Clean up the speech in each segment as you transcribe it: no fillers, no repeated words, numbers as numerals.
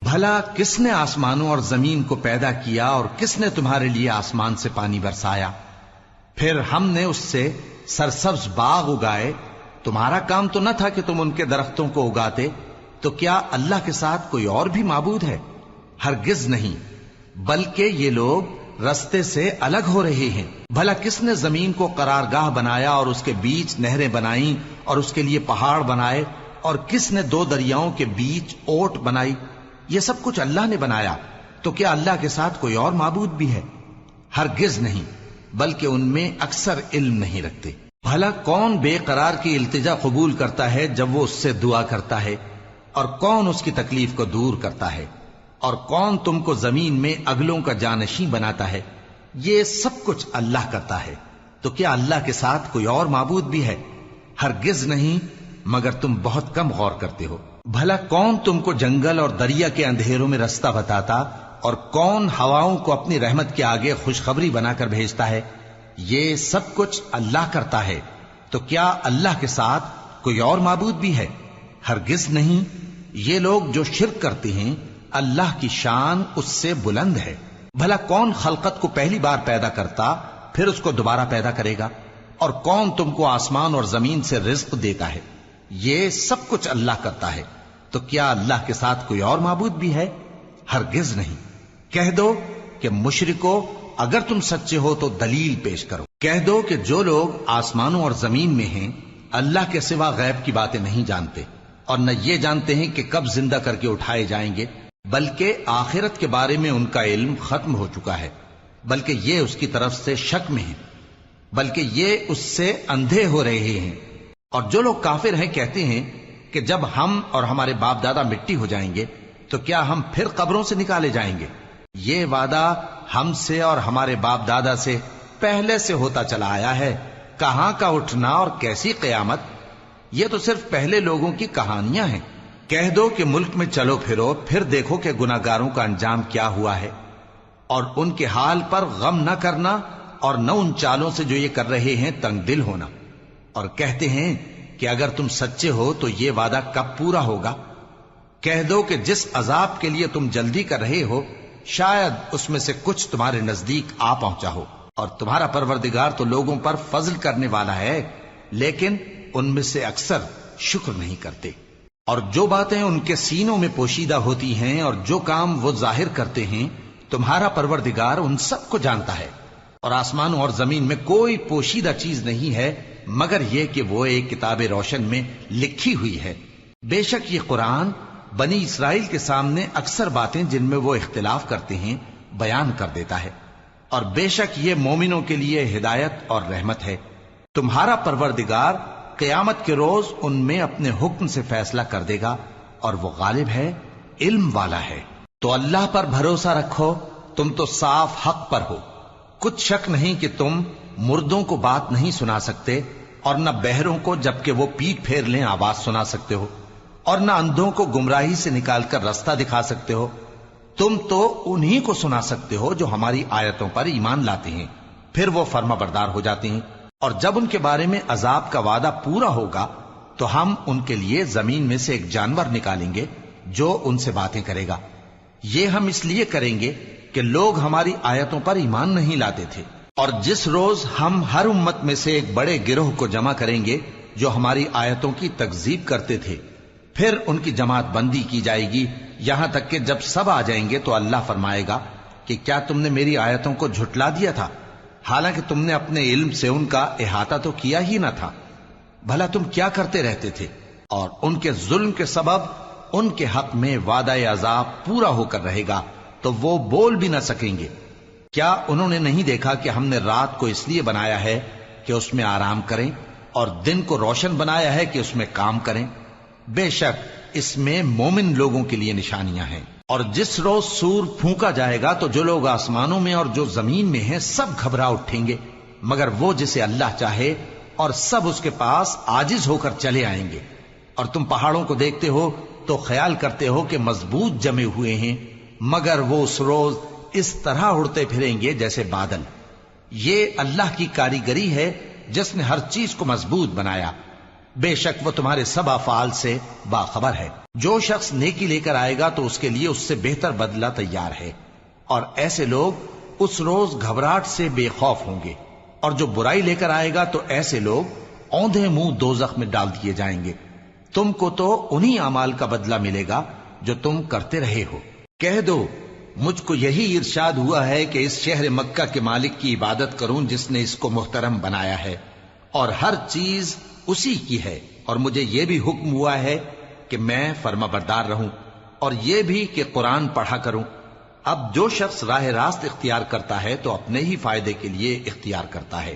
بھلا کس نے آسمانوں اور زمین کو پیدا کیا اور کس نے تمہارے لیے آسمان سے پانی برسایا؟ پھر ہم نے اس سے سرسبز باغ اگائے. تمہارا کام تو نہ تھا کہ تم ان کے درختوں کو اگاتے. تو کیا اللہ کے ساتھ کوئی اور بھی معبود ہے؟ ہرگز نہیں، بلکہ یہ لوگ رستے سے الگ ہو رہے ہیں. بھلا کس نے زمین کو قرارگاہ بنایا اور اس کے بیچ نہریں بنائیں اور اس کے لیے پہاڑ بنائے، اور کس نے دو دریاؤں کے بیچ اوٹ بنائی؟ یہ سب کچھ اللہ نے بنایا. تو کیا اللہ کے ساتھ کوئی اور معبود بھی ہے؟ ہرگز نہیں، بلکہ ان میں اکثر علم نہیں رکھتے. بھلا کون بے قرار کی التجا قبول کرتا ہے جب وہ اس سے دعا کرتا ہے، اور کون اس کی تکلیف کو دور کرتا ہے، اور کون تم کو زمین میں اگلوں کا جانشین بناتا ہے؟ یہ سب کچھ اللہ کرتا ہے. تو کیا اللہ کے ساتھ کوئی اور معبود بھی ہے؟ ہرگز نہیں، مگر تم بہت کم غور کرتے ہو. بھلا کون تم کو جنگل اور دریا کے اندھیروں میں رستہ بتاتا، اور کون ہواؤں کو اپنی رحمت کے آگے خوشخبری بنا کر بھیجتا ہے؟ یہ سب کچھ اللہ کرتا ہے. تو کیا اللہ کے ساتھ کوئی اور معبود بھی ہے؟ ہرگز نہیں. یہ لوگ جو شرک کرتے ہیں اللہ کی شان اس سے بلند ہے. بھلا کون خلقت کو پہلی بار پیدا کرتا پھر اس کو دوبارہ پیدا کرے گا؟ اور کون تم کو آسمان اور زمین سے رزق دیتا ہے؟ یہ سب کچھ اللہ کرتا ہے. تو کیا اللہ کے ساتھ کوئی اور معبود بھی ہے؟ ہرگز نہیں. کہہ دو کہ مشرکو، اگر تم سچے ہو تو دلیل پیش کرو. کہہ دو کہ جو لوگ آسمانوں اور زمین میں ہیں اللہ کے سوا غیب کی باتیں نہیں جانتے، اور نہ یہ جانتے ہیں کہ کب زندہ کر کے اٹھائے جائیں گے، بلکہ آخرت کے بارے میں ان کا علم ختم ہو چکا ہے، بلکہ یہ اس کی طرف سے شک میں ہیں، بلکہ یہ اس سے اندھے ہو رہے ہیں. اور جو لوگ کافر ہیں کہتے ہیں کہ جب ہم اور ہمارے باپ دادا مٹی ہو جائیں گے تو کیا ہم پھر قبروں سے نکالے جائیں گے؟ یہ وعدہ ہم سے اور ہمارے باپ دادا سے پہلے سے ہوتا چلا آیا ہے. کہاں کا اٹھنا اور کیسی قیامت؟ یہ تو صرف پہلے لوگوں کی کہانیاں ہیں. کہہ دو کہ ملک میں چلو پھرو، پھر دیکھو کہ گناہگاروں کا انجام کیا ہوا ہے، اور ان کے حال پر غم نہ کرنا، اور نہ ان چالوں سے جو یہ کر رہے ہیں تنگ دل ہونا. اور کہتے ہیں کہ اگر تم سچے ہو تو یہ وعدہ کب پورا ہوگا؟ کہہ دو کہ جس عذاب کے لیے تم جلدی کر رہے ہو شاید اس میں سے کچھ تمہارے نزدیک آ پہنچا ہو، اور تمہارا پروردگار تو لوگوں پر فضل کرنے والا ہے، لیکن ان میں سے اکثر شکر نہیں کرتے. اور جو باتیں ان کے سینوں میں پوشیدہ ہوتی ہیں اور جو کام وہ ظاہر کرتے ہیں تمہارا پروردگار ان سب کو جانتا ہے. اور آسمانوں اور زمین میں کوئی پوشیدہ چیز نہیں ہے مگر یہ کہ وہ ایک کتاب روشن میں لکھی ہوئی ہے. بے شک یہ قرآن بنی اسرائیل کے سامنے اکثر باتیں جن میں وہ اختلاف کرتے ہیں بیان کر دیتا ہے، اور بے شک یہ مومنوں کے لیے ہدایت اور رحمت ہے. تمہارا پروردگار قیامت کے روز ان میں اپنے حکم سے فیصلہ کر دے گا، اور وہ غالب ہے، علم والا ہے. تو اللہ پر بھروسہ رکھو، تم تو صاف حق پر ہو. کچھ شک نہیں کہ تم مردوں کو بات نہیں سنا سکتے، اور نہ بہروں کو جبکہ وہ پیٹ پھیر لیں آواز سنا سکتے ہو، اور نہ اندھوں کو گمراہی سے نکال کر رستہ دکھا سکتے ہو. تم تو انہی کو سنا سکتے ہو جو ہماری آیتوں پر ایمان لاتے ہیں، پھر وہ فرما بردار ہو جاتے ہیں. اور جب ان کے بارے میں عذاب کا وعدہ پورا ہوگا تو ہم ان کے لیے زمین میں سے ایک جانور نکالیں گے جو ان سے باتیں کرے گا. یہ ہم اس لیے کریں گے کہ لوگ ہماری آیتوں پر ایمان نہیں لاتے تھے. اور جس روز ہم ہر امت میں سے ایک بڑے گروہ کو جمع کریں گے جو ہماری آیتوں کی تکذیب کرتے تھے، پھر ان کی جماعت بندی کی جائے گی یہاں تک کہ جب سب آ جائیں گے تو اللہ فرمائے گا کہ کیا تم نے میری آیتوں کو جھٹلا دیا تھا، حالانکہ تم نے اپنے علم سے ان کا احاطہ تو کیا ہی نہ تھا. بھلا تم کیا کرتے رہتے تھے؟ اور ان کے ظلم کے سبب ان کے حق میں وعدہ عذاب پورا ہو کر رہے گا تو وہ بول بھی نہ سکیں گے. کیا انہوں نے نہیں دیکھا کہ ہم نے رات کو اس لیے بنایا ہے کہ اس میں آرام کریں، اور دن کو روشن بنایا ہے کہ اس میں کام کریں؟ بے شک اس میں مومن لوگوں کے لیے نشانیاں ہیں. اور جس روز سور پھونکا جائے گا تو جو لوگ آسمانوں میں اور جو زمین میں ہیں سب گھبرا اٹھیں گے مگر وہ جسے اللہ چاہے، اور سب اس کے پاس عاجز ہو کر چلے آئیں گے. اور تم پہاڑوں کو دیکھتے ہو تو خیال کرتے ہو کہ مضبوط جمے ہوئے ہیں، مگر وہ اس روز اس طرح اڑتے پھریں گے جیسے بادل. یہ اللہ کی کاریگری ہے جس نے ہر چیز کو مضبوط بنایا. بے شک وہ تمہارے سب افعال سے باخبر ہے۔ جو شخص نیکی لے کر آئے گا تو اس کے لیے اس سے بہتر بدلہ تیار ہے، اور ایسے لوگ اس روز گھبراہٹ سے بے خوف ہوں گے، اور جو برائی لے کر آئے گا تو ایسے لوگ اوندھے منہ دوزخ میں ڈال دیے جائیں گے۔ تم کو تو انہی اعمال کا بدلہ ملے گا جو تم کرتے رہے ہو۔ کہہ دو مجھ کو یہی ارشاد ہوا ہے کہ اس شہر مکہ کے مالک کی عبادت کروں جس نے اس کو محترم بنایا ہے، اور ہر چیز اسی کی ہے، اور مجھے یہ بھی حکم ہوا ہے کہ میں فرما بردار رہوں، اور یہ بھی کہ قرآن پڑھا کروں۔ اب جو شخص راہ راست اختیار کرتا ہے تو اپنے ہی فائدے کے لیے اختیار کرتا ہے،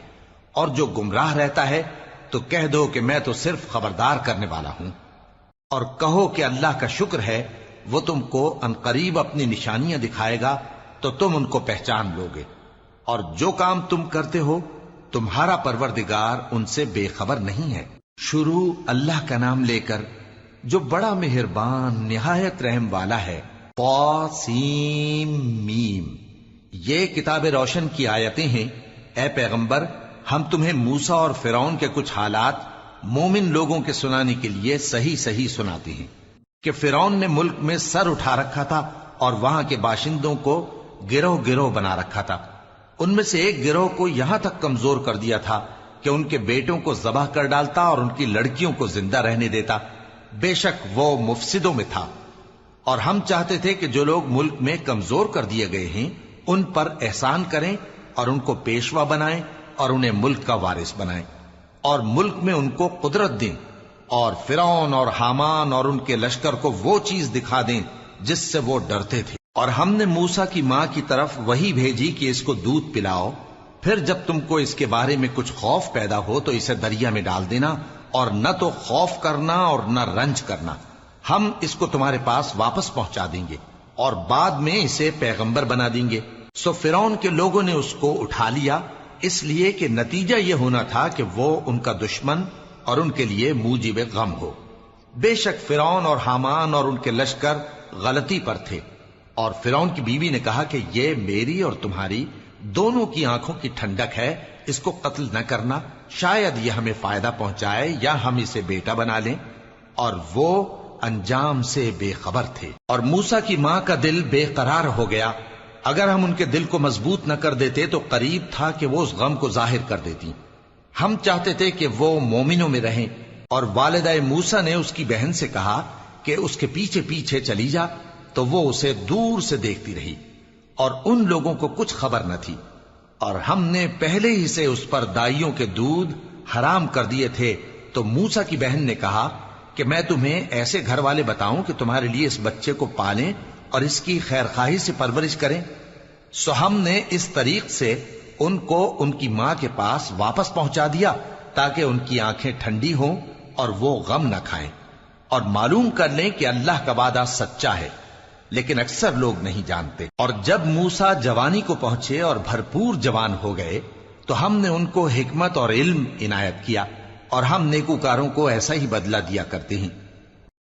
اور جو گمراہ رہتا ہے تو کہہ دو کہ میں تو صرف خبردار کرنے والا ہوں۔ اور کہو کہ اللہ کا شکر ہے وہ تم کو عنقریب اپنی نشانیاں دکھائے گا تو تم ان کو پہچان لو گے، اور جو کام تم کرتے ہو تمہارا پروردگار ان سے بے خبر نہیں ہے۔ شروع اللہ کا نام لے کر جو بڑا مہربان نہایت رحم والا ہے۔ طاسیم میم، یہ کتاب روشن کی آیتیں ہیں۔ اے پیغمبر، ہم تمہیں موسیٰ اور فرعون کے کچھ حالات مومن لوگوں کے سنانے کے لیے صحیح صحیح سناتے ہیں کہ فرعون نے ملک میں سر اٹھا رکھا تھا اور وہاں کے باشندوں کو گروہ گروہ بنا رکھا تھا۔ ان میں سے ایک گروہ کو یہاں تک کمزور کر دیا تھا کہ ان کے بیٹوں کو ذبح کر ڈالتا اور ان کی لڑکیوں کو زندہ رہنے دیتا۔ بے شک وہ مفسدوں میں تھا، اور ہم چاہتے تھے کہ جو لوگ ملک میں کمزور کر دیے گئے ہیں ان پر احسان کریں اور ان کو پیشوا بنائیں اور انہیں ملک کا وارث بنائیں، اور ملک میں ان کو قدرت دیں، اور فرعون اور حامان اور ان کے لشکر کو وہ چیز دکھا دیں جس سے وہ ڈرتے تھے۔ اور ہم نے موسیٰ کی ماں کی طرف وہی بھیجی کہ اس کو دودھ پلاؤ، پھر جب تم کو اس کے بارے میں کچھ خوف پیدا ہو تو اسے دریا میں ڈال دینا، اور نہ تو خوف کرنا اور نہ رنج کرنا، ہم اس کو تمہارے پاس واپس پہنچا دیں گے اور بعد میں اسے پیغمبر بنا دیں گے۔ سو فرعون کے لوگوں نے اس کو اٹھا لیا، اس لیے کہ نتیجہ یہ ہونا تھا کہ وہ ان کا دشمن اور ان کے لیے موجب غم ہو۔ بے شک فرعون اور حامان اور ان کے لشکر غلطی پر تھے، اور فرعون کی بیوی نے کہا کہ یہ میری اور تمہاری دونوں کی آنکھوں کی ٹھنڈک ہے، اس کو قتل نہ کرنا، شاید یہ ہمیں فائدہ پہنچائے یا ہم اسے بیٹا بنا لیں، اور وہ انجام سے بے خبر تھے۔ اور موسیٰ کی ماں کا دل بے قرار ہو گیا، اگر ہم ان کے دل کو مضبوط نہ کر دیتے تو قریب تھا کہ وہ اس غم کو ظاہر کر دیتی۔ ہم چاہتے تھے کہ وہ مومنوں میں رہیں، اور والدہ موسیٰ نے اس کی بہن سے کہا کہ اس کے پیچھے پیچھے چلی جا، تو وہ اسے دور سے دیکھتی رہی، اور ان لوگوں کو کچھ خبر نہ تھی، اور ہم نے پہلے ہی سے اس پر دائیوں کے دودھ حرام کر دیے تھے۔ تو موسیٰ کی بہن نے کہا کہ میں تمہیں ایسے گھر والے بتاؤں کہ تمہارے لیے اس بچے کو پالیں اور اس کی خیر خواہی سے پرورش کریں۔ سو ہم نے اس طریق سے ان کو ان کی ماں کے پاس واپس پہنچا دیا تاکہ ان کی آنکھیں ٹھنڈی ہوں اور وہ غم نہ کھائیں، اور معلوم کر لیں کہ اللہ کا وعدہ سچا ہے، لیکن اکثر لوگ نہیں جانتے۔ اور جب موسیٰ جوانی کو پہنچے اور بھرپور جوان ہو گئے تو ہم نے ان کو حکمت اور علم عنایت کیا، اور ہم نیکوکاروں کو ایسا ہی بدلہ دیا کرتے ہیں۔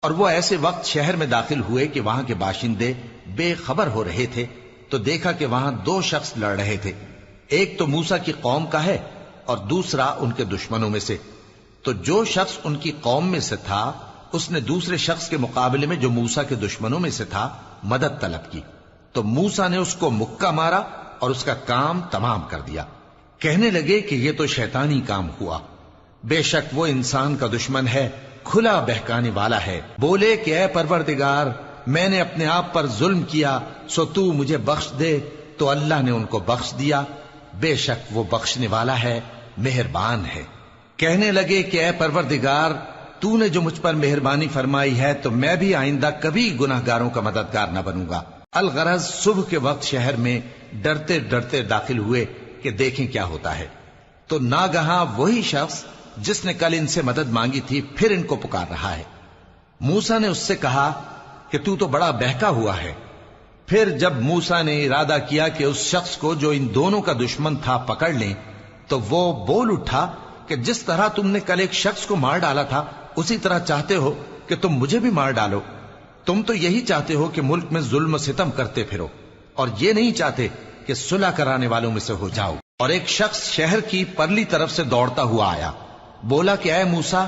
اور وہ ایسے وقت شہر میں داخل ہوئے کہ وہاں کے باشندے بے خبر ہو رہے تھے، تو دیکھا کہ وہاں دو شخص لڑ رہے تھے، ایک تو موسیٰ کی قوم کا ہے اور دوسرا ان کے دشمنوں میں سے۔ تو جو شخص ان کی قوم میں سے تھا اس نے دوسرے شخص کے مقابلے میں جو موسیٰ کے دشمنوں میں سے تھا مدد طلب کی، تو موسیٰ نے اس کو مکہ مارا اور اس کا کام تمام کر دیا۔ کہنے لگے کہ یہ تو شیطانی کام ہوا، بے شک وہ انسان کا دشمن ہے، کھلا بہکانے والا ہے۔ بولے کہ اے پروردگار، میں نے اپنے آپ پر ظلم کیا، سو تو مجھے بخش دے، تو اللہ نے ان کو بخش دیا، بے شک وہ بخشنے والا ہے، مہربان ہے۔ کہنے لگے کہ اے پروردگار، تو نے جو مجھ پر مہربانی فرمائی ہے تو میں بھی آئندہ کبھی گناہ گاروں کا مددگار نہ بنوں گا۔ الغرض صبح کے وقت شہر میں ڈرتے ڈرتے داخل ہوئے کہ دیکھیں کیا ہوتا ہے، تو ناگہاں وہی شخص جس نے کل ان سے مدد مانگی تھی پھر ان کو پکار رہا ہے۔ موسیٰ نے اس سے کہا کہ تو بڑا بہکا ہوا ہے۔ پھر جب موسیٰ نے ارادہ کیا کہ اس شخص کو جو ان دونوں کا دشمن تھا پکڑ لیں، تو وہ بول اٹھا کہ جس طرح تم نے کل ایک شخص کو مار ڈالا تھا اسی طرح چاہتے ہو کہ تم مجھے بھی مار ڈالو۔ تم تو یہی چاہتے ہو کہ ملک میں ظلم و ستم کرتے پھرو، اور یہ نہیں چاہتے کہ صلح کرانے والوں میں سے ہو جاؤ۔ اور ایک شخص شہر کی پرلی طرف سے دوڑتا ہوا آیا، بولا کہ اے موسیٰ،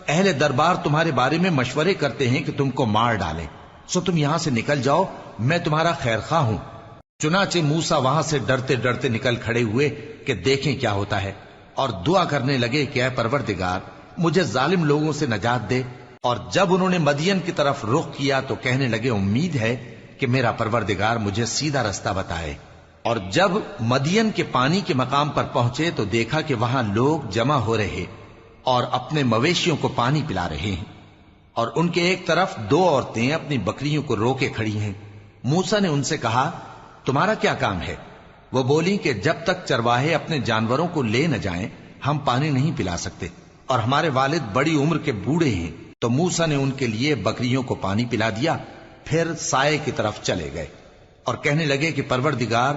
اہل دربار تمہارے بارے میں مشورے کرتے ہیں کہ تم کو مار ڈالیں، سو تم یہاں سے نکل جاؤ، میں تمہارا خیر خواہ ہوں۔ چنانچہ موسیٰ وہاں سے ڈرتے ڈرتے نکل کھڑے ہوئے کہ دیکھیں کیا ہوتا ہے، اور دعا کرنے لگے کہ اے پروردگار مجھے ظالم لوگوں سے نجات دے۔ اور جب انہوں نے مدین کی طرف رخ کیا تو کہنے لگے امید ہے کہ میرا پروردگار مجھے سیدھا رستہ بتائے۔ اور جب مدین کے پانی کے مقام پر پہنچے تو دیکھا کہ وہاں لوگ جمع ہو رہے اور اپنے مویشیوں کو پانی پلا رہے ہیں، اور ان کے ایک طرف دو عورتیں اپنی بکریوں کو روکے کھڑی ہیں۔ موسیٰ نے ان سے کہا تمہارا کیا کام ہے؟ وہ بولی کہ جب تک چرواہے اپنے جانوروں کو لے نہ جائیں ہم پانی نہیں پلا سکتے، اور ہمارے والد بڑی عمر کے بوڑھے ہیں۔ تو موسیٰ نے ان کے لیے بکریوں کو پانی پلا دیا، پھر سائے کی طرف چلے گئے اور کہنے لگے کہ پروردگار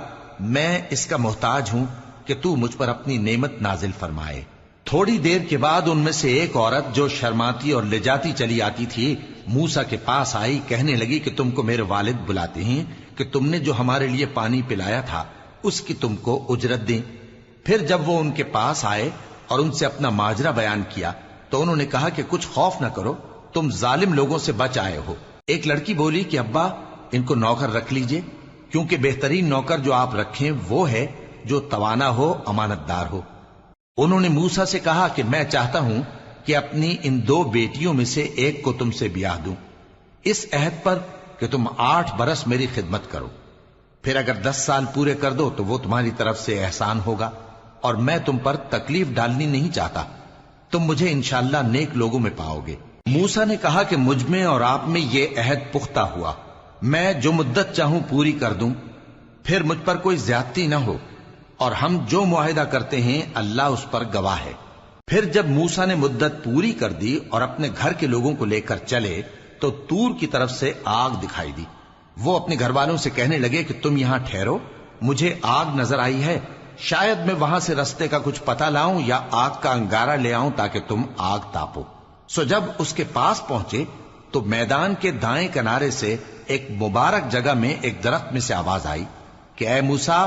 میں اس کا محتاج ہوں کہ تو مجھ پر اپنی نعمت نازل فرمائے۔ تھوڑی دیر کے بعد ان میں سے ایک عورت جو شرماتی اور لجاتی چلی آتی تھی موسیٰ کے پاس آئی، کہنے لگی کہ تم کو میرے والد بلاتے ہیں کہ تم نے جو ہمارے لیے پانی پلایا تھا اس کی تم کو اجرت دیں۔ پھر جب وہ ان کے پاس آئے اور ان سے اپنا ماجرا بیان کیا تو انہوں نے کہا کہ کچھ خوف نہ کرو، تم ظالم لوگوں سے بچ آئے ہو۔ ایک لڑکی بولی کہ ابا ان کو نوکر رکھ لیجئے، کیونکہ بہترین نوکر جو آپ رکھیں وہ ہے جو توانا ہو، امانت دار ہو۔ انہوں نے موسیٰ سے کہا کہ میں چاہتا ہوں کہ اپنی ان دو بیٹیوں میں سے ایک کو تم سے بیاہ دوں، اس عہد پر کہ تم 8 برس میری خدمت کرو، پھر اگر 10 سال پورے کر دو تو وہ تمہاری طرف سے احسان ہوگا، اور میں تم پر تکلیف ڈالنی نہیں چاہتا، تم مجھے انشاءاللہ نیک لوگوں میں پاؤ گے۔ موسیٰ نے کہا کہ مجھ میں اور آپ میں یہ عہد پختہ ہوا، میں جو مدت چاہوں پوری کر دوں، پھر مجھ پر کوئی زیادتی نہ ہو، اور ہم جو معاہدہ کرتے ہیں اللہ اس پر گواہ ہے۔ پھر جب موسیٰ نے مدت پوری کر دی اور اپنے گھر کے لوگوں کو لے کر چلے تو طور کی طرف سے آگ دکھائی دی۔ وہ اپنے گھر والوں سے کہنے لگے کہ تم یہاں ٹھہرو، مجھے آگ نظر آئی ہے، شاید میں وہاں سے رستے کا کچھ پتہ لاؤں یا آگ کا انگارہ لے آؤں تاکہ تم آگ تاپو۔ سو جب اس کے پاس پہنچے تو میدان کے دائیں کنارے سے ایک مبارک جگہ میں ایک درخت میں سے آواز آئی کہ اے موسیٰ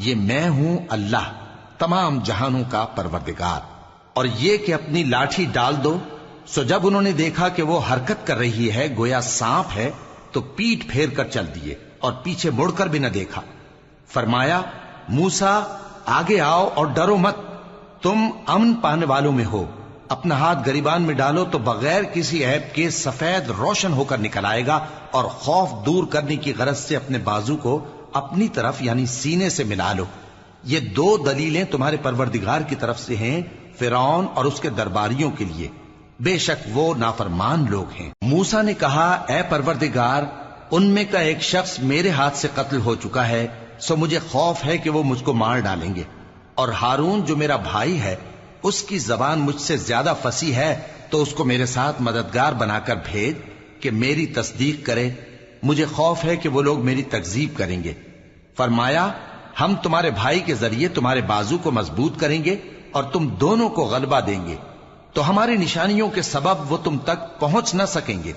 یہ میں ہوں اللہ تمام جہانوں کا پروردگار، اور یہ کہ اپنی لاٹھی ڈال دو۔ سو جب انہوں نے دیکھا کہ وہ حرکت کر رہی ہے گویا سانپ ہے تو پیٹ پھیر کر چل دیے اور پیچھے مڑ کر بھی نہ دیکھا۔ فرمایا موسیٰ آگے آؤ اور ڈرو مت، تم امن پانے والوں میں ہو، اپنا ہاتھ گریبان میں ڈالو تو بغیر کسی عیب کے سفید روشن ہو کر نکل آئے گا، اور خوف دور کرنے کی غرض سے اپنے بازو کو اپنی طرف یعنی سینے سے ملا لو۔ یہ 2 دلیلیں تمہارے پروردگار کی طرف سے ہیں فرعون اور اس کے درباریوں کے لیے، بے شک وہ نافرمان لوگ ہیں۔ موسیٰ نے کہا اے پروردگار ان میں کا ایک شخص میرے ہاتھ سے قتل ہو چکا ہے، سو مجھے خوف ہے کہ وہ مجھ کو مار ڈالیں گے، اور ہارون جو میرا بھائی ہے اس کی زبان مجھ سے زیادہ فصیح ہے، تو اس کو میرے ساتھ مددگار بنا کر بھیج کہ میری تصدیق کرے، مجھے خوف ہے کہ وہ لوگ میری تکذیب کریں گے۔ فرمایا ہم تمہارے بھائی کے ذریعے تمہارے بازو کو مضبوط کریں گے اور تم دونوں کو غلبہ دیں گے، تو ہماری نشانیوں کے سبب وہ تم تک پہنچ نہ سکیں گے،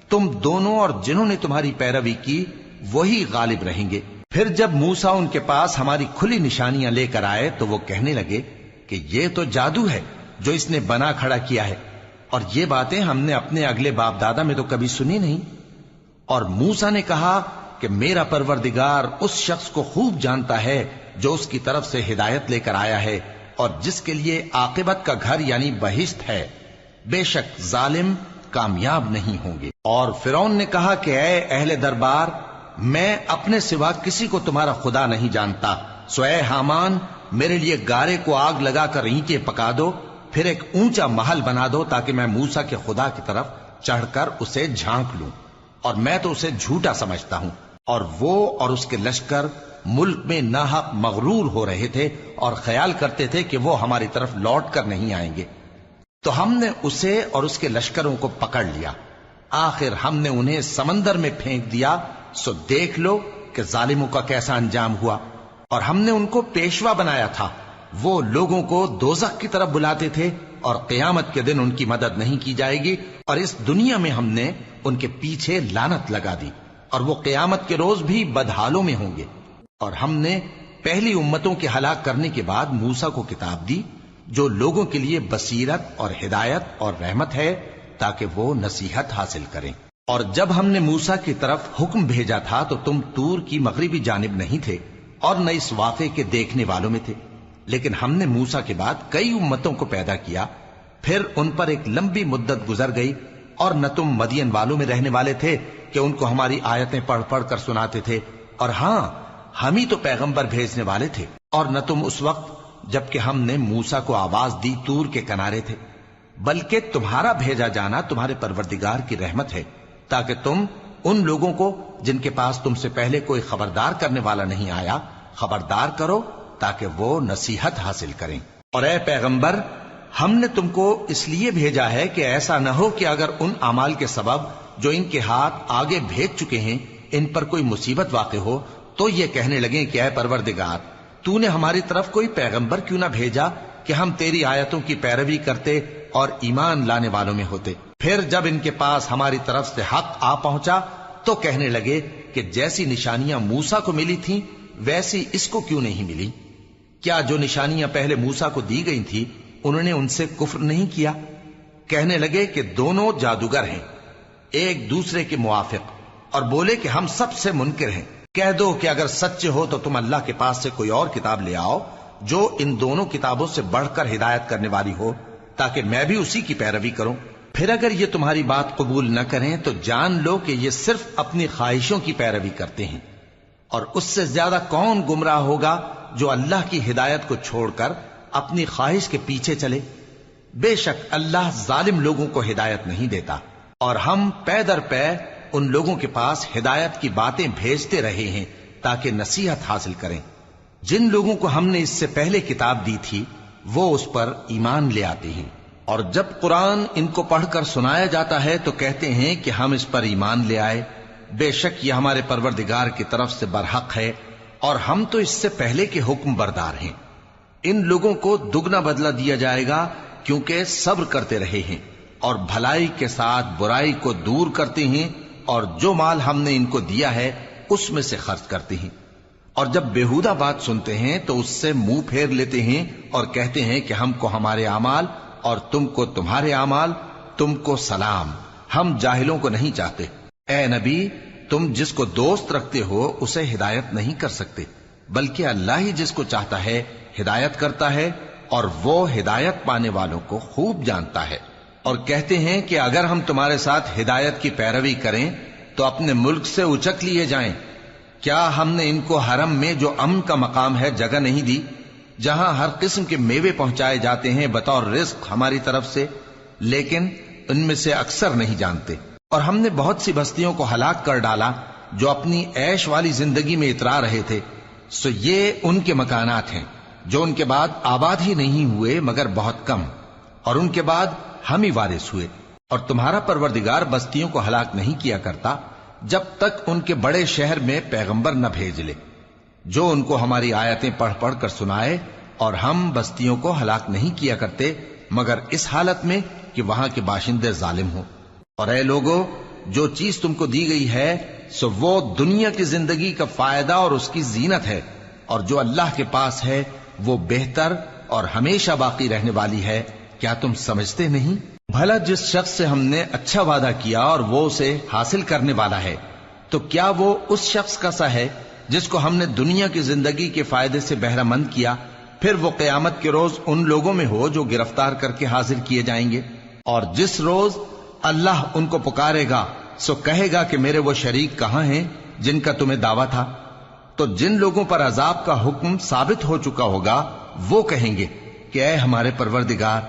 تم دونوں اور جنہوں نے تمہاری پیروی کی وہی غالب رہیں گے۔ پھر جب موسیٰ ان کے پاس ہماری کھلی نشانیاں لے کر آئے تو وہ کہنے لگے کہ یہ تو جادو ہے جو اس نے بنا کھڑا کیا ہے، اور یہ باتیں ہم نے اپنے اگلے باپ دادا میں تو کبھی سنی نہیں۔ اور موسیٰ نے کہا کہ میرا پروردگار اس شخص کو خوب جانتا ہے جو اس کی طرف سے ہدایت لے کر آیا ہے اور جس کے لیے عاقبت کا گھر یعنی بہشت ہے، بے شک ظالم کامیاب نہیں ہوں گے۔ اور فرعون نے کہا کہ اے اہل دربار میں اپنے سوا کسی کو تمہارا خدا نہیں جانتا، سو اے حامان میرے لیے گارے کو آگ لگا کر اینٹیں پکا دو، پھر ایک اونچا محل بنا دو تاکہ میں موسیٰ کے خدا کی طرف چڑھ کر اسے جھانک لوں، اور میں تو اسے جھوٹا سمجھتا ہوں۔ اور وہ اور اس کے لشکر ملک میں ناحق مغرور ہو رہے تھے اور خیال کرتے تھے کہ وہ ہماری طرف لوٹ کر نہیں آئیں گے، تو ہم نے اسے اور اس کے لشکروں کو پکڑ لیا، آخر ہم نے انہیں سمندر میں پھینک دیا، سو دیکھ لو کہ ظالموں کا کیسا انجام ہوا۔ اور ہم نے ان کو پیشوا بنایا تھا، وہ لوگوں کو دوزخ کی طرف بلاتے تھے، اور قیامت کے دن ان کی مدد نہیں کی جائے گی، اور اس دنیا میں ہم نے ان کے پیچھے لعنت لگا دی، اور وہ قیامت کے روز بھی بدحالوں میں ہوں گے۔ اور ہم نے پہلی امتوں کے ہلاک کرنے کے بعد موسیٰ کو کتاب دی، جو لوگوں کے لیے بصیرت اور ہدایت اور رحمت ہے تاکہ وہ نصیحت حاصل کریں۔ اور جب ہم نے موسیٰ کی طرف حکم بھیجا تھا تو تم طور کی مغربی جانب نہیں تھے اور نہ اس واقعے کے دیکھنے والوں میں تھے، لیکن ہم نے موسیٰ کے بعد کئی امتوں کو پیدا کیا، پھر ان پر ایک لمبی مدت گزر گئی، اور نہ تم مدین والوں میں رہنے والے تھے کہ ان کو ہماری آیتیں پڑھ پڑھ کر سناتے تھے، اور ہاں ہم ہی تو پیغمبر بھیجنے والے تھے، اور نہ تم اس وقت جبکہ ہم نے موسیٰ کو آواز دی طور کے کنارے تھے، بلکہ تمہارا بھیجا جانا تمہارے پروردگار کی رحمت ہے تاکہ تم ان لوگوں کو جن کے پاس تم سے پہلے کوئی خبردار کرنے والا نہیں آیا خبردار کرو تاکہ وہ نصیحت حاصل کریں۔ اور اے پیغمبر، ہم نے تم کو اس لیے بھیجا ہے کہ ایسا نہ ہو کہ اگر ان اعمال کے سبب جو ان کے ہاتھ آگے بھیج چکے ہیں ان پر کوئی مصیبت واقع ہو تو یہ کہنے لگیں کہ اے پروردگار، تو نے ہماری طرف کوئی پیغمبر کیوں نہ بھیجا کہ ہم تیری آیتوں کی پیروی کرتے اور ایمان لانے والوں میں ہوتے۔ پھر جب ان کے پاس ہماری طرف سے حق آ پہنچا تو کہنے لگے کہ جیسی نشانیاں موسیٰ کو ملی تھیں ویسی اس کو کیوں نہیں ملی؟ کیا جو نشانیاں پہلے موسیٰ کو دی گئی تھی انہوں نے ان سے کفر نہیں کیا؟ کہنے لگے کہ دونوں جادوگر ہیں ایک دوسرے کے موافق، اور بولے کہ ہم سب سے منکر ہیں۔ کہہ دو کہ اگر سچے ہو تو تم اللہ کے پاس سے کوئی اور کتاب لے آؤ جو ان دونوں کتابوں سے بڑھ کر ہدایت کرنے والی ہو تاکہ میں بھی اسی کی پیروی کروں۔ پھر اگر یہ تمہاری بات قبول نہ کریں تو جان لو کہ یہ صرف اپنی خواہشوں کی پیروی کرتے ہیں، اور اس سے زیادہ کون گمراہ ہوگا جو اللہ کی ہدایت کو چھوڑ کر اپنی خواہش کے پیچھے چلے۔ بے شک اللہ ظالم لوگوں کو ہدایت نہیں دیتا، اور ہم پے در پے ان لوگوں کے پاس ہدایت کی باتیں بھیجتے رہے ہیں تاکہ نصیحت حاصل کریں۔ جن لوگوں کو ہم نے اس سے پہلے کتاب دی تھی وہ اس پر ایمان لے آتے ہیں، اور جب قرآن ان کو پڑھ کر سنایا جاتا ہے تو کہتے ہیں کہ ہم اس پر ایمان لے آئے، بے شک یہ ہمارے پروردگار کی طرف سے برحق ہے اور ہم تو اس سے پہلے کے حکم بردار ہیں۔ ان لوگوں کو دگنا بدلہ دیا جائے گا کیونکہ صبر کرتے رہے ہیں اور بھلائی کے ساتھ برائی کو دور کرتے ہیں، اور جو مال ہم نے ان کو دیا ہے اس میں سے خرچ کرتے ہیں، اور جب بےہودہ بات سنتے ہیں تو اس سے منہ پھیر لیتے ہیں اور کہتے ہیں کہ ہم کو ہمارے اعمال اور تم کو تمہارے اعمال، تم کو سلام، ہم جاہلوں کو نہیں چاہتے۔ اے نبی، تم جس کو دوست رکھتے ہو اسے ہدایت نہیں کر سکتے، بلکہ اللہ ہی جس کو چاہتا ہے ہدایت کرتا ہے، اور وہ ہدایت پانے والوں کو خوب جانتا ہے۔ اور کہتے ہیں کہ اگر ہم تمہارے ساتھ ہدایت کی پیروی کریں تو اپنے ملک سے اچک لیے جائیں۔ کیا ہم نے ان کو حرم میں جو امن کا مقام ہے جگہ نہیں دی، جہاں ہر قسم کے میوے پہنچائے جاتے ہیں بطور رزق ہماری طرف سے؟ لیکن ان میں سے اکثر نہیں جانتے۔ اور ہم نے بہت سی بستیوں کو ہلاک کر ڈالا جو اپنی عیش والی زندگی میں اترا رہے تھے، سو یہ ان کے مکانات ہیں جو ان کے بعد آباد ہی نہیں ہوئے مگر بہت کم، اور ان کے بعد ہم ہی وارث ہوئے۔ اور تمہارا پروردگار بستیوں کو ہلاک نہیں کیا کرتا جب تک ان کے بڑے شہر میں پیغمبر نہ بھیج لے جو ان کو ہماری آیتیں پڑھ پڑھ کر سنائے، اور ہم بستیوں کو ہلاک نہیں کیا کرتے مگر اس حالت میں کہ وہاں کے باشندے ظالم ہوں۔ اور اے لوگو، جو چیز تم کو دی گئی ہے سو وہ دنیا کی زندگی کا فائدہ اور اس کی زینت ہے، اور جو اللہ کے پاس ہے وہ بہتر اور ہمیشہ باقی رہنے والی ہے۔ کیا تم سمجھتے نہیں؟ بھلا جس شخص سے ہم نے اچھا وعدہ کیا اور وہ اسے حاصل کرنے والا ہے تو کیا وہ اس شخص کا سا ہے جس کو ہم نے دنیا کی زندگی کے فائدے سے بہرہ مند کیا، پھر وہ قیامت کے روز ان لوگوں میں ہو جو گرفتار کر کے حاضر کیے جائیں گے؟ اور جس روز اللہ ان کو پکارے گا سو کہے گا کہ میرے وہ شریک کہاں ہیں جن کا تمہیں دعویٰ تھا؟ تو جن لوگوں پر عذاب کا حکم ثابت ہو چکا ہوگا وہ کہیں گے کہ اے ہمارے پروردگار،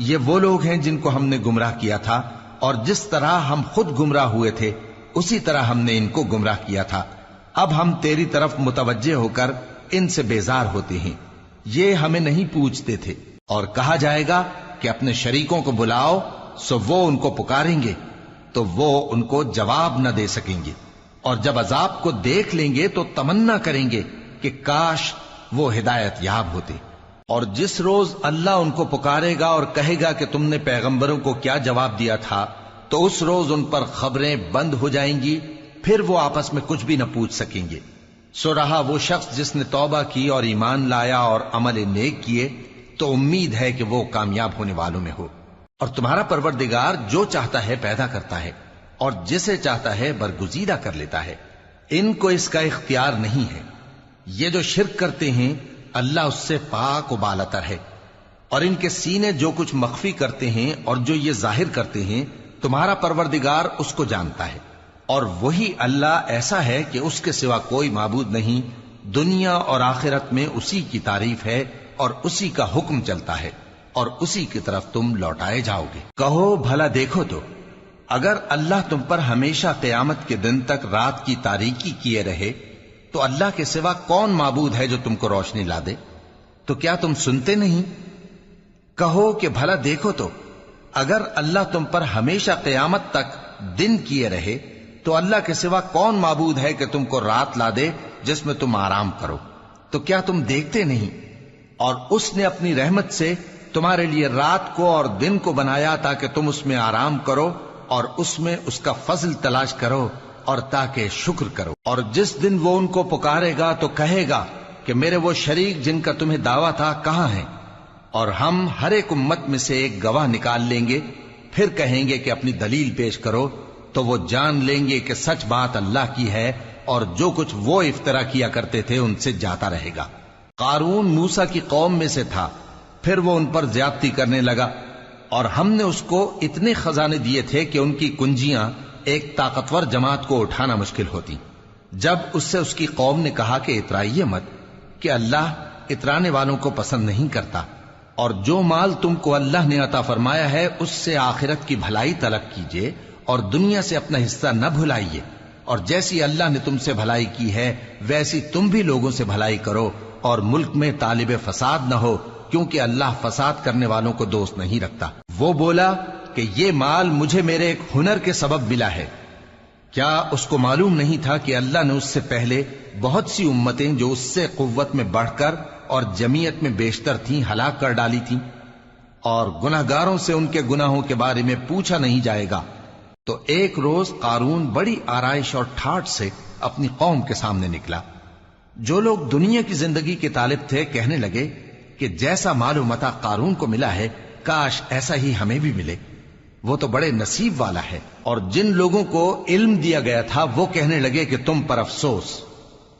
یہ وہ لوگ ہیں جن کو ہم نے گمراہ کیا تھا، اور جس طرح ہم خود گمراہ ہوئے تھے اسی طرح ہم نے ان کو گمراہ کیا تھا۔ اب ہم تیری طرف متوجہ ہو کر ان سے بیزار ہوتے ہیں، یہ ہمیں نہیں پوچھتے تھے۔ اور کہا جائے گا کہ اپنے شریکوں کو بلاؤ، سو وہ ان کو پکاریں گے تو وہ ان کو جواب نہ دے سکیں گے، اور جب عذاب کو دیکھ لیں گے تو تمنا کریں گے کہ کاش وہ ہدایت یاب ہوتے۔ اور جس روز اللہ ان کو پکارے گا اور کہے گا کہ تم نے پیغمبروں کو کیا جواب دیا تھا، تو اس روز ان پر خبریں بند ہو جائیں گی، پھر وہ آپس میں کچھ بھی نہ پوچھ سکیں گے۔ سو رہا وہ شخص جس نے توبہ کی اور ایمان لایا اور عمل نیک کیے، تو امید ہے کہ وہ کامیاب ہونے والوں میں ہو۔ اور تمہارا پروردگار جو چاہتا ہے پیدا کرتا ہے اور جسے چاہتا ہے برگزیدہ کر لیتا ہے، ان کو اس کا اختیار نہیں ہے۔ یہ جو شرک کرتے ہیں اللہ اس سے پاک و بالاتر ہے، اور ان کے سینے جو کچھ مخفی کرتے ہیں اور جو یہ ظاہر کرتے ہیں تمہارا پروردگار اس کو جانتا ہے۔ اور وہی اللہ ایسا ہے کہ اس کے سوا کوئی معبود نہیں، دنیا اور آخرت میں اسی کی تعریف ہے اور اسی کا حکم چلتا ہے اور اسی کی طرف تم لوٹائے جاؤ گے۔ کہو بھلا دیکھو تو اگر اللہ تم پر ہمیشہ قیامت کے دن تک رات کی تاریکی کیے رہے تو اللہ کے سوا کون معبود ہے جو تم کو روشنی لا دے؟ تو کیا تم سنتے نہیں؟ کہو کہ بھلا دیکھو تو اگر اللہ تم پر ہمیشہ قیامت تک دن کیے رہے تو اللہ کے سوا کون معبود ہے کہ تم کو رات لا دے جس میں تم آرام کرو؟ تو کیا تم دیکھتے نہیں؟ اور اس نے اپنی رحمت سے تمہارے لیے رات کو اور دن کو بنایا تاکہ تم اس میں آرام کرو اور اس میں اس کا فضل تلاش کرو اور تاکہ شکر کرو۔ اور جس دن وہ ان کو پکارے گا تو کہے گا کہ میرے وہ شریک جن کا تمہیں دعویٰ تھا کہاں ہیں؟ اور ہم ہر ایک امت میں سے ایک گواہ نکال لیں گے، پھر کہیں گے کہ اپنی دلیل پیش کرو، تو وہ جان لیں گے کہ سچ بات اللہ کی ہے اور جو کچھ وہ افترا کیا کرتے تھے ان سے جاتا رہے گا۔ قارون موسیٰ کی قوم میں سے تھا، پھر وہ ان پر زیادتی کرنے لگا، اور ہم نے اس کو اتنے خزانے دیے تھے کہ ان کی کنجیاں ایک طاقتور جماعت کو اٹھانا مشکل ہوتی۔ جب اس سے اس کی قوم نے کہا کہ اترائیے مت، کہ اللہ اترانے والوں کو پسند نہیں کرتا، اور جو مال تم کو اللہ نے عطا فرمایا ہے اس سے آخرت کی بھلائی طلب کیجیے اور دنیا سے اپنا حصہ نہ بھلائیے، اور جیسی اللہ نے تم سے بھلائی کی ہے ویسی تم بھی لوگوں سے بھلائی کرو، اور ملک میں طالب فساد نہ ہو، کیونکہ اللہ فساد کرنے والوں کو دوست نہیں رکھتا۔ وہ بولا کہ یہ مال مجھے میرے ایک ہنر کے سبب ملا ہے۔ کیا اس کو معلوم نہیں تھا کہ اللہ نے اس سے پہلے بہت سی امتیں جو اس سے قوت میں بڑھ کر اور جمعیت میں بیشتر تھیں ہلاک کر ڈالی تھیں، اور گناہگاروں سے ان کے گناہوں کے بارے میں پوچھا نہیں جائے گا؟ تو ایک روز قارون بڑی آرائش اور ٹھاٹ سے اپنی قوم کے سامنے نکلا۔ جو لوگ دنیا کی زندگی کے طالب تھے کہنے لگے کہ جیسا مال و متاع قارون کو ملا ہے کاش ایسا ہی ہمیں بھی ملے، وہ تو بڑے نصیب والا ہے۔ اور جن لوگوں کو علم دیا گیا تھا وہ کہنے لگے کہ تم پر افسوس،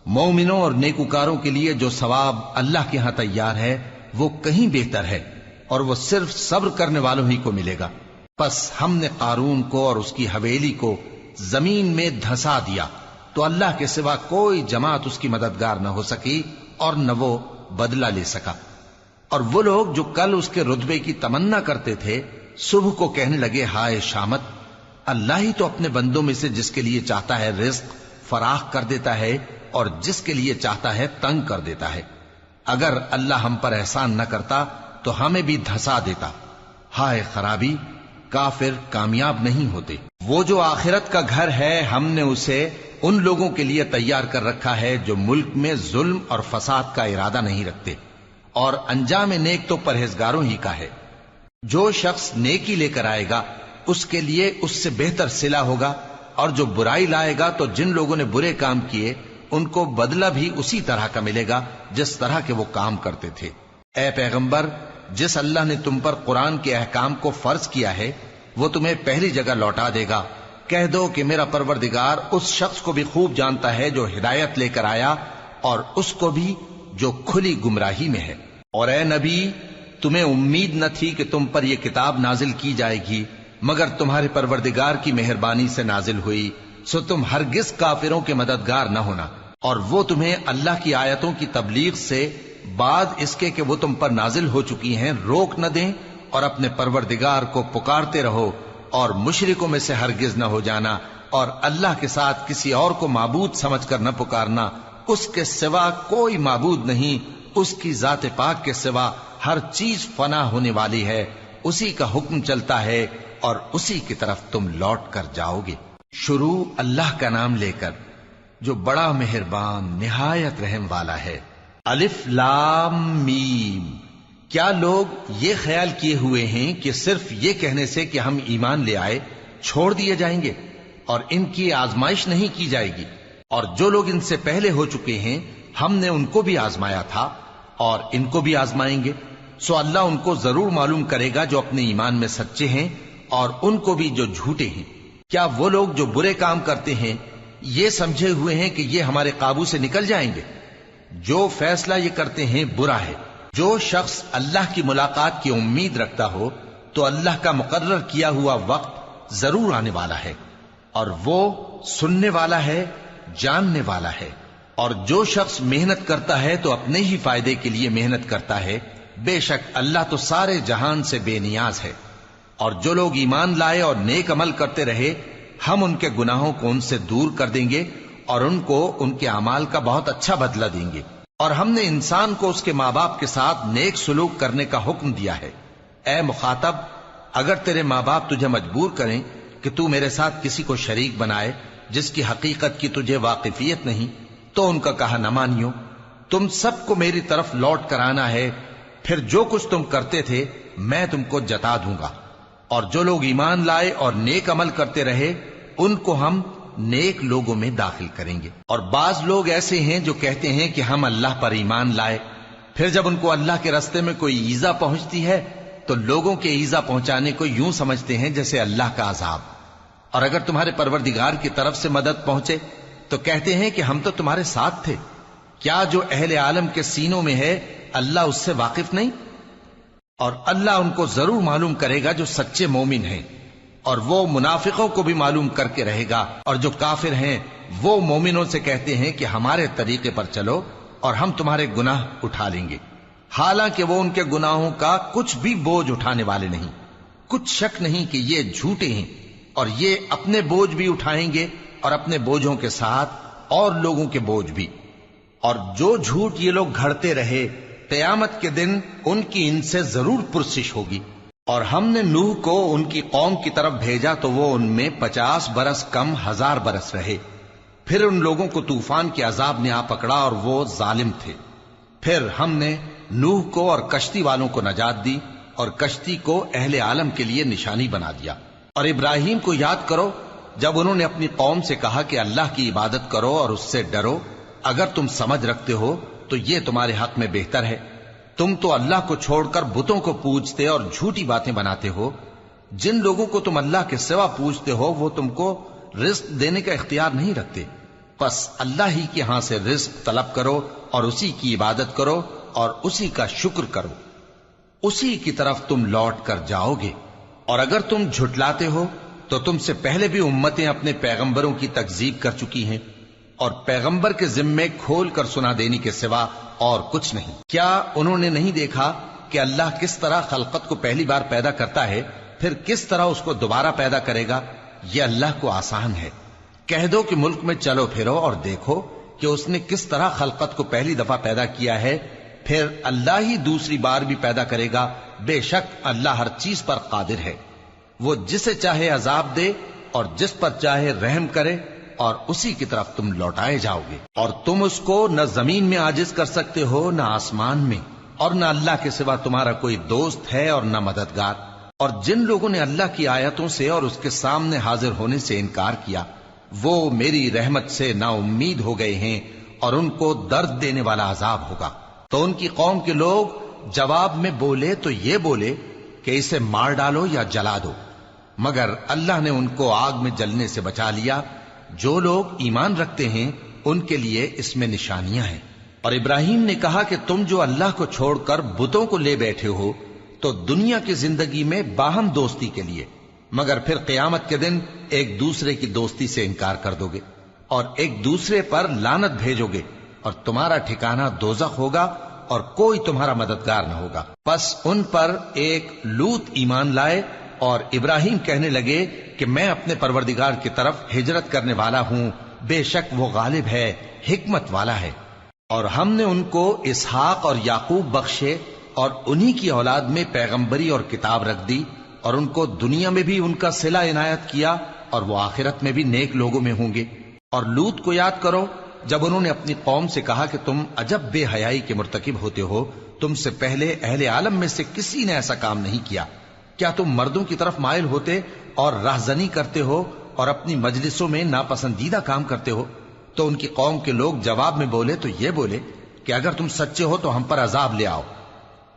مومنوں اور نیکوکاروں کے لیے جو ثواب اللہ کے ہاں تیار ہے وہ کہیں بہتر ہے، اور وہ صرف صبر کرنے والوں ہی کو ملے گا۔ پس ہم نے قارون کو اور اس کی حویلی کو زمین میں دھسا دیا، تو اللہ کے سوا کوئی جماعت اس کی مددگار نہ ہو سکی اور نہ وہ بدلہ لے سکا۔ اور وہ لوگ جو کل اس کے رتبے کی تمنا کرتے تھے صبح کو کہنے لگے ہائے شامت، اللہ ہی تو اپنے بندوں میں سے جس کے لیے چاہتا ہے رزق فراخ کر دیتا ہے اور جس کے لیے چاہتا ہے تنگ کر دیتا ہے۔ اگر اللہ ہم پر احسان نہ کرتا تو ہمیں بھی دھسا دیتا۔ ہائے خرابی، کافر کامیاب نہیں ہوتے۔ وہ جو آخرت کا گھر ہے ہم نے اسے ان لوگوں کے لیے تیار کر رکھا ہے جو ملک میں ظلم اور فساد کا ارادہ نہیں رکھتے، اور انجام نیک تو پرہیزگاروں ہی کا ہے۔ جو شخص نیکی لے کر آئے گا اس کے لیے اس سے بہتر صلہ ہوگا، اور جو برائی لائے گا تو جن لوگوں نے برے کام کیے ان کو بدلہ بھی اسی طرح کا ملے گا جس طرح کے وہ کام کرتے تھے۔ اے پیغمبر، جس اللہ نے تم پر قرآن کے احکام کو فرض کیا ہے وہ تمہیں پہلی جگہ لوٹا دے گا۔ کہہ دو کہ میرا پروردگار اس شخص کو بھی خوب جانتا ہے جو ہدایت لے کر آیا اور اس کو بھی جو کھلی گمراہی میں ہے۔ اور اے نبی، تمہیں امید نہ تھی کہ تم پر یہ کتاب نازل کی جائے گی مگر تمہارے پروردگار کی مہربانی سے نازل ہوئی، سو تم ہرگز کافروں کے مددگار نہ ہونا، اور وہ تمہیں اللہ کی آیتوں کی تبلیغ سے بعد اس کے کہ وہ تم پر نازل ہو چکی ہیں روک نہ دیں، اور اپنے پروردگار کو پکارتے رہو اور مشرکوں میں سے ہرگز نہ ہو جانا، اور اللہ کے ساتھ کسی اور کو معبود سمجھ کر نہ پکارنا، اس کے سوا کوئی معبود نہیں، اس کی ذات پاک کے سوا ہر چیز فنا ہونے والی ہے، اسی کا حکم چلتا ہے اور اسی کی طرف تم لوٹ کر جاؤ گے۔ شروع اللہ کا نام لے کر جو بڑا مہربان نہایت رحم والا ہے۔ الف لام میم۔ کیا لوگ یہ خیال کیے ہوئے ہیں کہ صرف یہ کہنے سے کہ ہم ایمان لے آئے چھوڑ دیے جائیں گے اور ان کی آزمائش نہیں کی جائے گی؟ اور جو لوگ ان سے پہلے ہو چکے ہیں ہم نے ان کو بھی آزمایا تھا اور ان کو بھی آزمائیں گے، سو اللہ ان کو ضرور معلوم کرے گا جو اپنے ایمان میں سچے ہیں اور ان کو بھی جو جھوٹے ہیں۔ کیا وہ لوگ جو برے کام کرتے ہیں یہ سمجھے ہوئے ہیں کہ یہ ہمارے قابو سے نکل جائیں گے؟ جو فیصلہ یہ کرتے ہیں برا ہے۔ جو شخص اللہ کی ملاقات کی امید رکھتا ہو تو اللہ کا مقرر کیا ہوا وقت ضرور آنے والا ہے، اور وہ سننے والا ہے، جاننے والا ہے۔ اور جو شخص محنت کرتا ہے تو اپنے ہی فائدے کے لیے محنت کرتا ہے، بے شک اللہ تو سارے جہان سے بے نیاز ہے۔ اور جو لوگ ایمان لائے اور نیک عمل کرتے رہے، ہم ان کے گناہوں کو ان سے دور کر دیں گے اور ان کو ان کے اعمال کا بہت اچھا بدلہ دیں گے۔ اور ہم نے انسان کو اس کے ماں باپ کے ساتھ نیک سلوک کرنے کا حکم دیا ہے۔ اے مخاطب، اگر تیرے ماں باپ تجھے مجبور کریں کہ تو میرے ساتھ کسی کو شریک بنائے جس کی حقیقت کی تجھے واقفیت نہیں، تو ان کا کہا نہ مانیو۔ تم سب کو میری طرف لوٹ کر آنا ہے، پھر جو کچھ تم کرتے تھے میں تم کو جتا دوں گا۔ اور جو لوگ ایمان لائے اور نیک عمل کرتے رہے ان کو ہم نیک لوگوں میں داخل کریں گے۔ اور بعض لوگ ایسے ہیں جو کہتے ہیں کہ ہم اللہ پر ایمان لائے، پھر جب ان کو اللہ کے راستے میں کوئی ایذا پہنچتی ہے تو لوگوں کے ایذا پہنچانے کو یوں سمجھتے ہیں جیسے اللہ کا عذاب۔ اور اگر تمہارے پروردگار کی طرف سے مدد پہنچے تو کہتے ہیں کہ ہم تو تمہارے ساتھ تھے۔ کیا جو اہل عالم کے سینوں میں ہے اللہ اس سے واقف نہیں؟ اور اللہ ان کو ضرور معلوم کرے گا جو سچے مومن ہیں، اور وہ منافقوں کو بھی معلوم کر کے رہے گا۔ اور جو کافر ہیں وہ مومنوں سے کہتے ہیں کہ ہمارے طریقے پر چلو اور ہم تمہارے گناہ اٹھا لیں گے، حالانکہ وہ ان کے گناہوں کا کچھ بھی بوجھ اٹھانے والے نہیں۔ کچھ شک نہیں کہ یہ جھوٹے ہیں، اور یہ اپنے بوجھ بھی اٹھائیں گے اور اپنے بوجھوں کے ساتھ اور لوگوں کے بوجھ بھی۔ اور جو جھوٹ یہ لوگ گھڑتے رہے قیامت کے دن ان کی ان سے ضرور پرسش ہوگی۔ اور ہم نے نوح کو ان کی قوم کی طرف بھیجا تو وہ ان میں 50 برس کم 1000 برس رہے۔ پھر ان لوگوں کو طوفان کے عذاب نے آ پکڑا اور وہ ظالم تھے۔ پھر ہم نے نوح کو اور کشتی والوں کو نجات دی اور کشتی کو اہل عالم کے لیے نشانی بنا دیا۔ اور ابراہیم کو یاد کرو جب انہوں نے اپنی قوم سے کہا کہ اللہ کی عبادت کرو اور اس سے ڈرو، اگر تم سمجھ رکھتے ہو تو یہ تمہارے حق میں بہتر ہے۔ تم تو اللہ کو چھوڑ کر بتوں کو پوجتے اور جھوٹی باتیں بناتے ہو۔ جن لوگوں کو تم اللہ کے سوا پوجتے ہو وہ تم کو رزق دینے کا اختیار نہیں رکھتے، پس اللہ ہی کے ہاں سے رزق طلب کرو اور اسی کی عبادت کرو اور اسی کا شکر کرو، اسی کی طرف تم لوٹ کر جاؤ گے۔ اور اگر تم جھٹلاتے ہو تو تم سے پہلے بھی امتیں اپنے پیغمبروں کی تکذیب کر چکی ہیں، اور پیغمبر کے ذمے کھول کر سنا دینے کے سوا اور کچھ نہیں۔ کیا انہوں نے نہیں دیکھا کہ اللہ کس طرح خلقت کو پہلی بار پیدا کرتا ہے پھر کس طرح اس کو دوبارہ پیدا کرے گا؟ یہ اللہ کو آسان ہے۔ کہہ دو کہ ملک میں چلو پھرو اور دیکھو کہ اس نے کس طرح خلقت کو پہلی دفعہ پیدا کیا ہے، پھر اللہ ہی دوسری بار بھی پیدا کرے گا۔ بے شک اللہ ہر چیز پر قادر ہے۔ وہ جسے چاہے عذاب دے اور جس پر چاہے رحم کرے، اور اسی کی طرف تم لوٹائے جاؤ گے۔ اور تم اس کو نہ زمین میں عاجز کر سکتے ہو نہ آسمان میں، اور نہ اللہ کے سوا تمہارا کوئی دوست ہے اور نہ مددگار۔ اور جن لوگوں نے اللہ کی آیتوں سے اور اس کے سامنے حاضر ہونے سے انکار کیا وہ میری رحمت سے نا امید ہو گئے ہیں، اور ان کو درد دینے والا عذاب ہوگا۔ تو ان کی قوم کے لوگ جواب میں بولے تو یہ بولے کہ اسے مار ڈالو یا جلا دو، مگر اللہ نے ان کو آگ میں جلنے سے بچا لیا۔ جو لوگ ایمان رکھتے ہیں ان کے لیے اس میں نشانیاں ہیں۔ اور ابراہیم نے کہا کہ تم جو اللہ کو چھوڑ کر بتوں کو لے بیٹھے ہو تو دنیا کی زندگی میں باہم دوستی کے لیے، مگر پھر قیامت کے دن ایک دوسرے کی دوستی سے انکار کر دو گے اور ایک دوسرے پر لعنت بھیجو گے، اور تمہارا ٹھکانہ دوزخ ہوگا اور کوئی تمہارا مددگار نہ ہوگا۔ پس ان پر ایک لوط ایمان لائے اور ابراہیم کہنے لگے کہ میں اپنے پروردگار کی طرف ہجرت کرنے والا ہوں، بے شک وہ غالب ہے، حکمت والا ہے۔ اور ہم نے ان کو اسحاق اور یعقوب بخشے اور انہی کی اولاد میں پیغمبری اور کتاب رکھ دی، اور ان کو دنیا میں بھی ان کا صلہ عنایت کیا اور وہ آخرت میں بھی نیک لوگوں میں ہوں گے۔ اور لوط کو یاد کرو جب انہوں نے اپنی قوم سے کہا کہ تم عجب بے حیائی کے مرتکب ہوتے ہو، تم سے پہلے اہل عالم میں سے کسی نے ایسا کام نہیں کیا۔ کیا تم مردوں کی طرف مائل ہوتے اور راہزنی کرتے ہو اور اپنی مجلسوں میں ناپسندیدہ کام کرتے ہو؟ تو ان کی قوم کے لوگ جواب میں بولے تو یہ بولے کہ اگر تم سچے ہو تو ہم پر عذاب لے آؤ۔